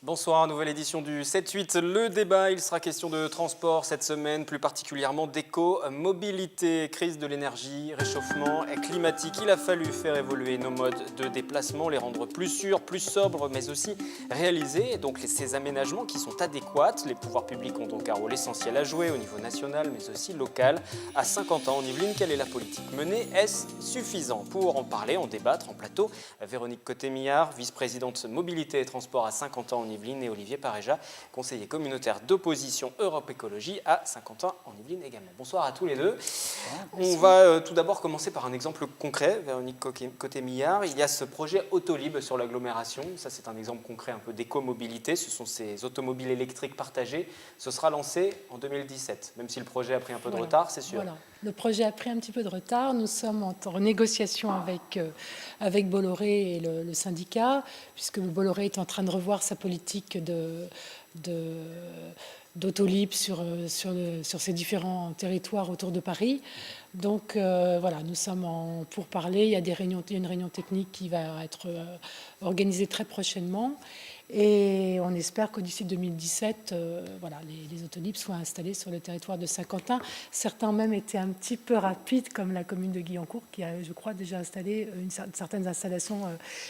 Bonsoir, nouvelle édition du 7-8. Le débat, il sera question de transport cette semaine, plus particulièrement d'éco-mobilité, crise de l'énergie, réchauffement climatique. Il a fallu faire évoluer nos modes de déplacement, les rendre plus sûrs, plus sobres, mais aussi réaliser ces aménagements qui sont adéquats. Les pouvoirs publics ont donc un rôle essentiel à jouer au niveau national, mais aussi local. À 50 ans en Yvelines, quelle est la politique menée? Est-ce suffisant? Pour en parler, en débattre en plateau, Véronique Coté-Millard, vice-présidente mobilité et transport à 50 ans en Yvelines, et Olivier Paréja, conseiller communautaire d'opposition Europe Écologie à Saint-Quentin en Yvelines également. Bonsoir à tous les deux. On va tout d'abord commencer par un exemple concret, Véronique Coté-Millard. Il y a ce projet Autolib sur l'agglomération. Ça, c'est un exemple concret un peu d'éco-mobilité. Ce sont ces automobiles électriques partagées. Ce sera lancé en 2017, même si le projet a pris un peu de retard, c'est sûr. Voilà. Le projet a pris un petit peu de retard. Nous sommes en négociation avec Bolloré et le syndicat, puisque Bolloré est en train de revoir sa politique d'Autolib sur ces différents territoires autour de Paris. Donc voilà, nous sommes en pourparlers. Il y a une réunion technique qui va être organisée très prochainement. Et on espère que d'ici 2017, voilà, les Autolib soient installés sur le territoire de Saint-Quentin. Certains même étaient un petit peu rapides, comme la commune de Guyancourt, qui a, je crois, déjà installé certaines installations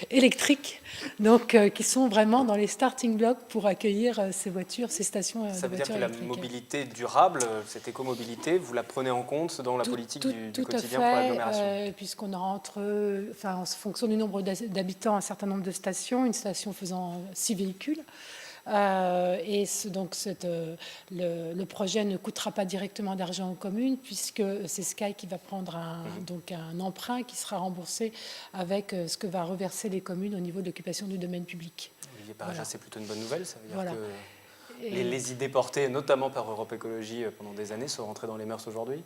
électriques, donc qui sont vraiment dans les starting blocks pour accueillir ces voitures, ces stations de voitures électriques. Ça veut dire que la mobilité durable, cette écomobilité, vous la prenez en compte dans la politique du quotidien pour l'agglomération? Puisqu'on a en fonction du nombre d'habitants, un certain nombre de stations, une station faisant 6 véhicules. Donc le projet ne coûtera pas directement d'argent aux communes, puisque c'est Sky qui va prendre un emprunt qui sera remboursé avec ce que va reverser les communes au niveau de l'occupation du domaine public. Olivier Paréja, voilà. C'est plutôt une bonne nouvelle, ça veut dire que les idées portées notamment par Europe Écologie pendant des années sont rentrées dans les mœurs aujourd'hui?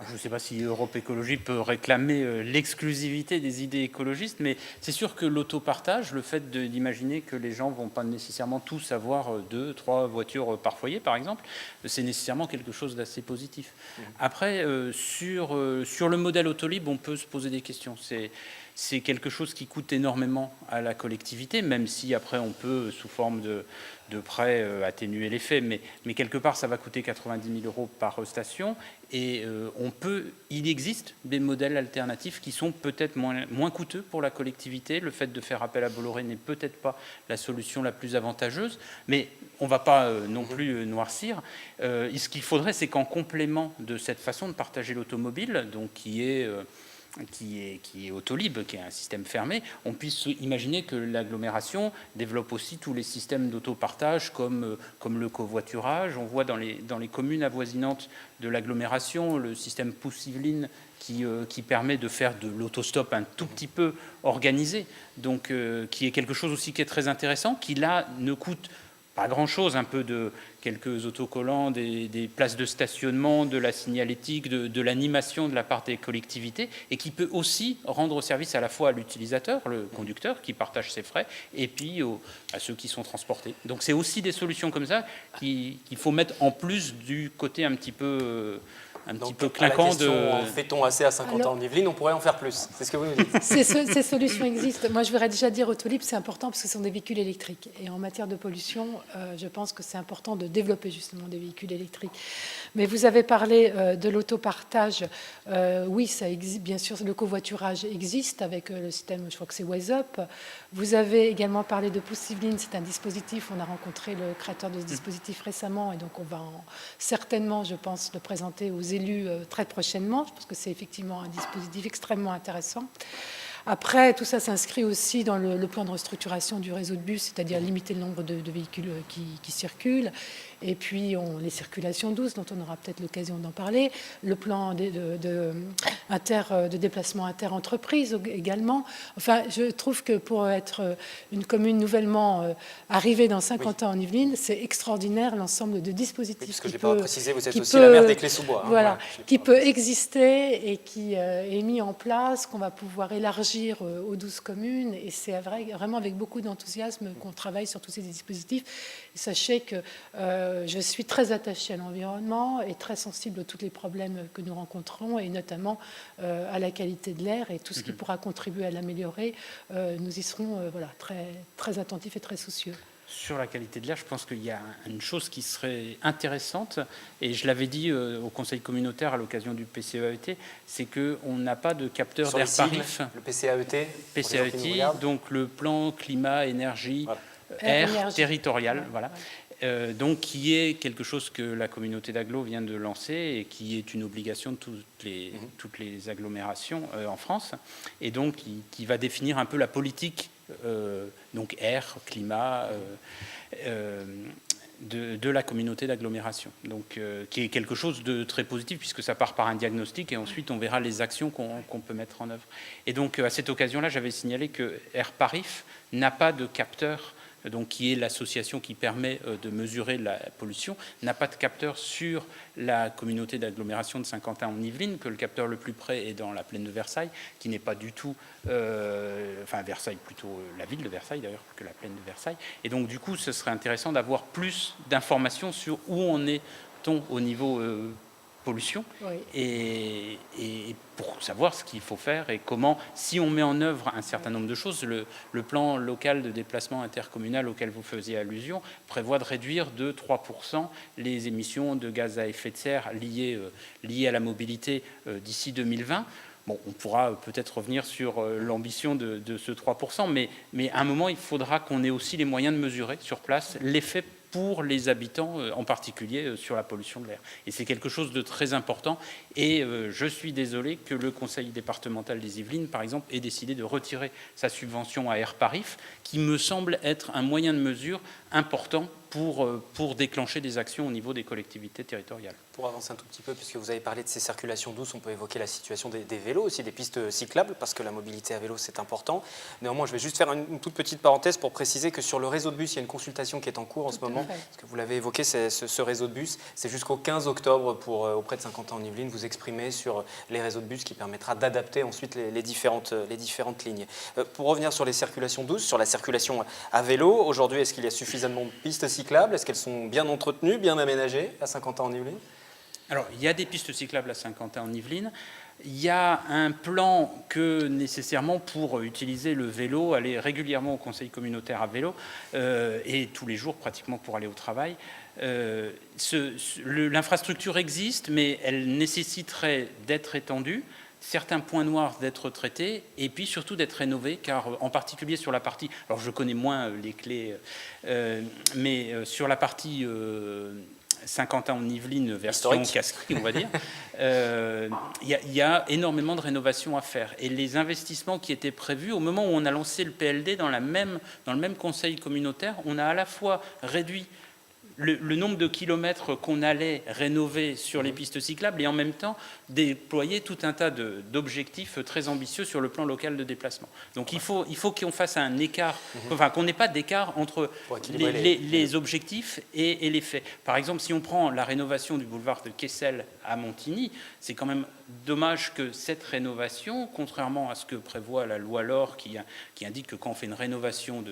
Je ne sais pas si Europe Écologie peut réclamer l'exclusivité des idées écologistes, mais c'est sûr que l'autopartage, le fait d'imaginer que les gens ne vont pas nécessairement tous avoir 2, 3 voitures par foyer, par exemple, c'est nécessairement quelque chose d'assez positif. Après, sur le modèle Autolib, on peut se poser des questions. C'est quelque chose qui coûte énormément à la collectivité, même si après on peut, sous forme de prêt, atténuer l'effet, mais quelque part ça va coûter 90 000 € par station, et il existe des modèles alternatifs qui sont peut-être moins coûteux pour la collectivité. Le fait de faire appel à Bolloré n'est peut-être pas la solution la plus avantageuse, mais on ne va pas non plus noircir. Ce qu'il faudrait, c'est qu'en complément de cette façon de partager l'automobile, donc qui est Autolib, qui est un système fermé, on puisse imaginer que l'agglomération développe aussi tous les systèmes d'autopartage comme le covoiturage. On voit dans les communes avoisinantes de l'agglomération le système Pouce-Yvelines qui permet de faire de l'autostop un tout petit peu organisé, donc qui est quelque chose aussi qui est très intéressant, qui là ne coûte pas grand-chose, un peu de quelques autocollants, des places de stationnement, de la signalétique, de l'animation de la part des collectivités, et qui peut aussi rendre service à la fois à l'utilisateur, le conducteur, qui partage ses frais, et puis à ceux qui sont transportés. Donc c'est aussi des solutions comme ça qu'il faut mettre en plus du côté un petit peu clinquant fait-on assez à 50 ans en Yvelines? On pourrait en faire plus. C'est ce que vous nous dites. Ces solutions existent. Moi, je voudrais déjà dire Autolib, c'est important parce que ce sont des véhicules électriques. Et en matière de pollution, je pense que c'est important de développer justement des véhicules électriques. Mais vous avez parlé de l'autopartage. Oui, ça existe. Bien sûr, le covoiturage existe avec le système, je crois que c'est WazeUp. Vous avez également parlé de Pouce-Yvelines. C'est un dispositif. On a rencontré le créateur de ce dispositif récemment. Et donc, on va certainement, je pense, le présenter aux élus très prochainement. Je pense que c'est effectivement un dispositif extrêmement intéressant. Après, tout ça s'inscrit aussi dans le plan de restructuration du réseau de bus, c'est-à-dire limiter le nombre de véhicules qui circulent, et puis les circulations douces, dont on aura peut-être l'occasion d'en parler, le plan de déplacement inter-entreprise également. Enfin, je trouve que pour être une commune nouvellement arrivée dans 50 ans en Yvelines, c'est extraordinaire l'ensemble de dispositifs. Parce que je n'ai pas précisé, vous êtes aussi la maire des Clés-sous-Bois. Voilà, qui peut exister et qui est mis en place, qu'on va pouvoir élargir aux 12 communes, et c'est vraiment avec beaucoup d'enthousiasme qu'on travaille sur tous ces dispositifs. Et sachez que je suis très attachée à l'environnement et très sensible à tous les problèmes que nous rencontrons, et notamment à la qualité de l'air, et tout ce qui pourra contribuer à l'améliorer. Nous y serons très, très attentifs et très soucieux. sur la qualité de l'air, je pense qu'il y a une chose qui serait intéressante, et je l'avais dit au conseil communautaire à l'occasion du PCAET, c'est qu'on n'a pas de capteur d'air parif. Le PCAET, PCAET, donc le plan climat, énergie, air territorial, voilà. Donc qui est quelque chose que la communauté d'agglo vient de lancer et qui est une obligation de toutes les agglomérations en France, et donc qui va définir un peu la politique donc air, climat de la communauté d'agglomération, donc qui est quelque chose de très positif puisque ça part par un diagnostic et ensuite on verra les actions qu'on peut mettre en œuvre. Et donc à cette occasion-là, j'avais signalé que Air Parif n'a pas de capteur, donc qui est l'association qui permet de mesurer la pollution, n'a pas de capteur sur la communauté d'agglomération de Saint-Quentin-en-Yvelines, que le capteur le plus près est dans la plaine de Versailles, qui n'est pas du tout, enfin Versailles plutôt, la ville de Versailles d'ailleurs, que la plaine de Versailles. Et donc du coup, ce serait intéressant d'avoir plus d'informations sur où on est-on au niveau pollution, oui. et pour savoir ce qu'il faut faire et comment, si on met en œuvre un certain nombre de choses, le plan local de déplacement intercommunal auquel vous faisiez allusion prévoit de réduire de 3% les émissions de gaz à effet de serre liées à la mobilité d'ici 2020. Bon, on pourra peut-être revenir sur l'ambition de ce 3%, mais à un moment, il faudra qu'on ait aussi les moyens de mesurer sur place l'effet pour les habitants, en particulier sur la pollution de l'air. Et c'est quelque chose de très important. Et je suis désolé que le conseil départemental des Yvelines, par exemple, ait décidé de retirer sa subvention à Air Parif, qui me semble être un moyen de mesure important pour déclencher des actions au niveau des collectivités territoriales. Pour avancer un tout petit peu, puisque vous avez parlé de ces circulations douces, on peut évoquer la situation des vélos aussi, des pistes cyclables, parce que la mobilité à vélo, c'est important. Néanmoins, je vais juste faire une toute petite parenthèse pour préciser que sur le réseau de bus, il y a une consultation qui est en cours en ce moment. Parce que vous l'avez évoqué, ce réseau de bus, c'est jusqu'au 15 octobre pour, auprès de Saint-Quentin-en-Yvelines, vous exprimer sur les réseaux de bus qui permettra d'adapter ensuite les différentes lignes. Pour revenir sur les circulations douces, sur la circulation à vélo, aujourd'hui, est-ce qu'il y a suffisamment de pistes cyclables? Est-ce qu'elles sont bien entretenues, bien aménagées à Saint-Quentin-en-Yvelines? Alors, il y a des pistes cyclables à Saint-Quentin-en-Yvelines. Il y a un plan que, nécessairement, pour utiliser le vélo, aller régulièrement au conseil communautaire à vélo, et tous les jours, pratiquement, pour aller au travail. L'infrastructure existe, mais elle nécessiterait d'être étendue, certains points noirs d'être traités, et puis surtout d'être rénovés, car en particulier sur la partie, alors je connais moins les clés, mais sur la partie Saint-Quentin-en-Yvelines version Casserie, on va dire, il y a énormément de rénovations à faire. Et les investissements qui étaient prévus, au moment où on a lancé le PLD dans le même conseil communautaire, on a à la fois réduit le nombre de kilomètres qu'on allait rénover sur les pistes cyclables et en même temps déployer tout un tas d'objectifs très ambitieux sur le plan local de déplacement. Donc il faut qu'on fasse un écart, enfin qu'on n'ait pas d'écart entre les objectifs et les faits. Par exemple, si on prend la rénovation du boulevard de Kessel à Montigny, c'est quand même dommage que cette rénovation, contrairement à ce que prévoit la loi LOR qui indique que quand on fait une rénovation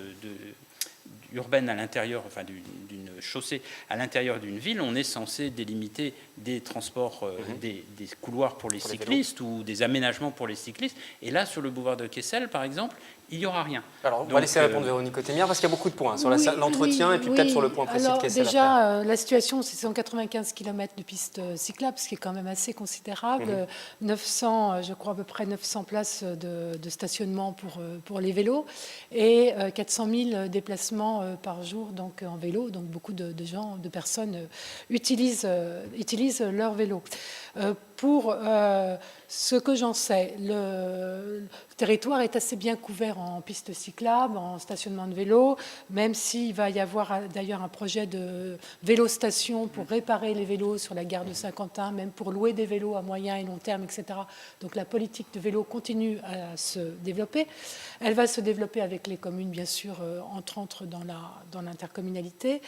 urbaine à l'intérieur, enfin d'une chaussée à l'intérieur d'une ville, on est censé délimiter des transports, des couloirs pour les cyclistes ou des aménagements pour les cyclistes. Et là, sur le boulevard de Kessel, par exemple, il n'y aura rien. Alors, on va laisser répondre Véronique Autémière, parce qu'il y a beaucoup de points sur l'entretien et puis peut-être sur le point précis de Kessel. Déjà, la situation, c'est 195 km de pistes cyclables, ce qui est quand même assez considérable. 900, je crois à peu près 900 places de stationnement pour les vélos et 400 000 déplacements par jour donc, en vélo. Donc beaucoup de personnes utilisent leur vélo. Pour ce que j'en sais, le territoire est assez bien couvert en pistes cyclables, en stationnement de vélos, même s'il va y avoir d'ailleurs un projet de vélo-station pour réparer les vélos sur la gare de Saint-Quentin, même pour louer des vélos à moyen et long terme, etc. Donc la politique de vélo continue à se développer. Elle va se développer avec les communes, bien sûr, entrantes dans l'intercommunalité.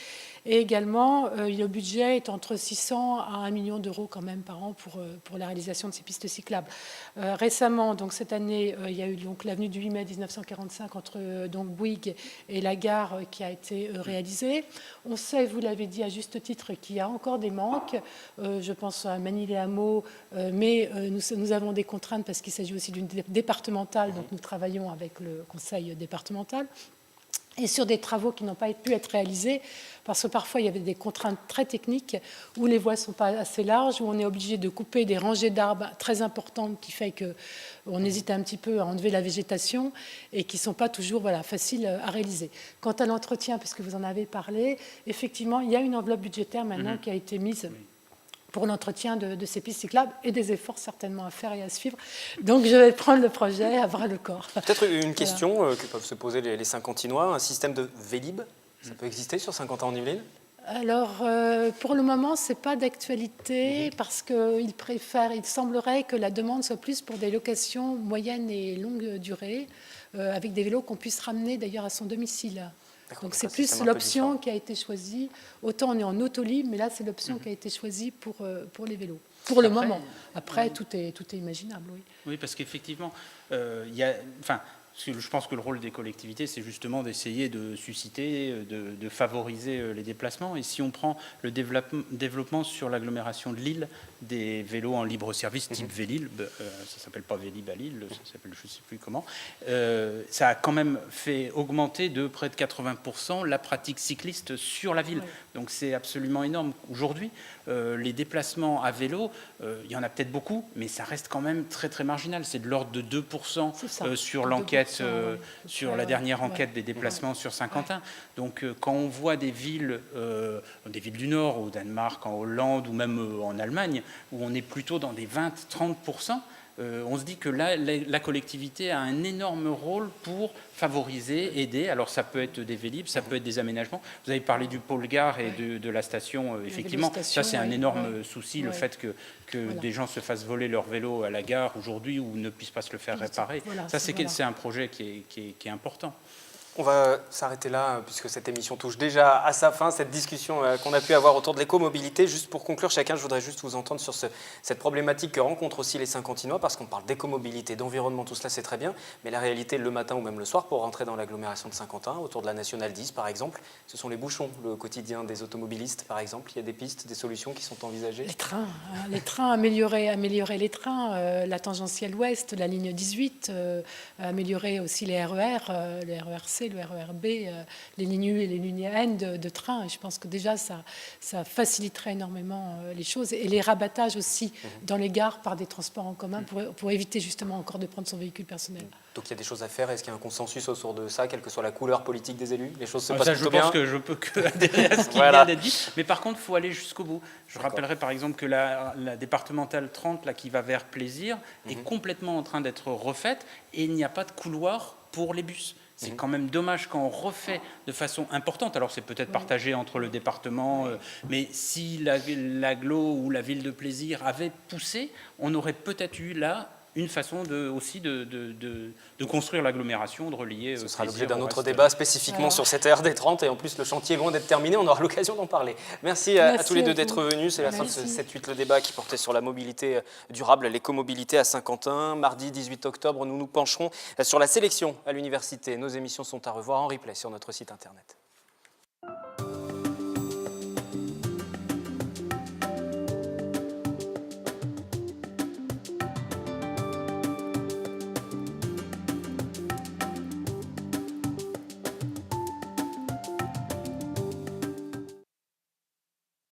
Et également, le budget est entre 600 à 1 million d'euros quand même par an pour la réalisation de ces pistes cyclables. Récemment, donc cette année, il y a eu donc l'avenue du 8 mai 1945 entre donc Bouygues et la gare qui a été réalisée. On sait, vous l'avez dit à juste titre, qu'il y a encore des manques. Je pense à Manille-les-Hameaux, mais nous avons des contraintes parce qu'il s'agit aussi d'une départementale, donc nous travaillons avec le conseil départemental. et sur des travaux qui n'ont pas pu être réalisés, parce que parfois il y avait des contraintes très techniques, où les voies ne sont pas assez larges, où on est obligé de couper des rangées d'arbres très importantes, qui fait qu'on hésite un petit peu à enlever la végétation, et qui ne sont pas toujours faciles à réaliser. Quant à l'entretien, puisque vous en avez parlé, effectivement, il y a une enveloppe budgétaire maintenant qui a été mise pour l'entretien de ces pistes cyclables, et des efforts certainement à faire et à suivre. Donc je vais prendre le projet à bras le corps. Peut-être une question que peuvent se poser les Saint-Quentinois, un système de Vélib, ça peut exister sur Saint-Quentin en Yvelines? Alors, pour le moment, ce n'est pas d'actualité, parce qu'il semblerait que la demande soit plus pour des locations moyennes et longues durées, avec des vélos qu'on puisse ramener d'ailleurs à son domicile. Donc c'est plus l'option qui a été choisie. Autant on est en auto libre, mais là c'est l'option qui a été choisie pour les vélos. Pour le moment. Après, tout est imaginable, oui. Oui, parce qu'effectivement, je pense que le rôle des collectivités, c'est justement d'essayer de susciter, de favoriser les déplacements. Et si on prend le développement sur l'agglomération de Lille des vélos en libre service type Vélib, ça ne s'appelle pas Vélib à Lille, ça s'appelle je ne sais plus comment, ça a quand même fait augmenter de près de 80% la pratique cycliste sur la ville. Oui. Donc c'est absolument énorme. Aujourd'hui, les déplacements à vélo, il y en a peut-être beaucoup, mais ça reste quand même très très marginal. C'est de l'ordre de 2% sur l'enquête, sur la dernière enquête des déplacements sur Saint-Quentin. Donc quand on voit des villes du Nord, au Danemark, en Hollande ou même en Allemagne, où on est plutôt dans des 20-30%, on se dit que là, la collectivité a un énorme rôle pour favoriser, aider. Alors ça peut être des Vélib, ça peut être des aménagements. Vous avez parlé du pôle gare et de la station. Effectivement, ça c'est un énorme souci, le fait que des gens se fassent voler leur vélo à la gare aujourd'hui ou ne puissent pas se le faire réparer. Voilà, ça c'est un projet qui est important. On va s'arrêter là, puisque cette émission touche déjà à sa fin, cette discussion qu'on a pu avoir autour de l'écomobilité. Juste pour conclure, chacun, je voudrais juste vous entendre sur cette problématique que rencontrent aussi les Saint-Quentinois, parce qu'on parle d'écomobilité, d'environnement, tout cela c'est très bien, mais la réalité, le matin ou même le soir, pour rentrer dans l'agglomération de Saint-Quentin, autour de la Nationale 10 par exemple, ce sont les bouchons, le quotidien des automobilistes par exemple. Il y a des pistes, des solutions qui sont envisagées? Les trains, améliorer les trains, la tangentielle ouest, la ligne 18, améliorer aussi les RER, le RERC, le RERB, les lignes U et les lignes N de train. Et je pense que déjà, ça faciliterait énormément les choses. Et les rabattages aussi dans les gares par des transports en commun pour éviter justement encore de prendre son véhicule personnel. Donc il y a des choses à faire. Est-ce qu'il y a un consensus autour de ça, quelle que soit la couleur politique des élus? Les choses se passent plutôt bien. Je pense que je peux que adhérer à ce qui vient d'être dit. Mais par contre, il faut aller jusqu'au bout. Je rappellerai par exemple que la départementale 30, là, qui va vers Plaisir, est complètement en train d'être refaite et il n'y a pas de couloir pour les bus. C'est quand même dommage quand on refait de façon importante. Alors c'est peut-être partagé entre le département, mais si l'agglo ou la ville de Plaisir avait poussé, on aurait peut-être eu là une façon de construire l'agglomération, de relier. Ce sera l'objet d'un autre débat spécifiquement sur cette RD 30, et en plus le chantier est loin d'être terminé, on aura l'occasion d'en parler. Merci à tous les deux d'être venus, c'est la fin de ce 7-8 le débat qui portait sur la mobilité durable, l'écomobilité à Saint-Quentin. Mardi 18 octobre, nous nous pencherons sur la sélection à l'université. Nos émissions sont à revoir en replay sur notre site internet.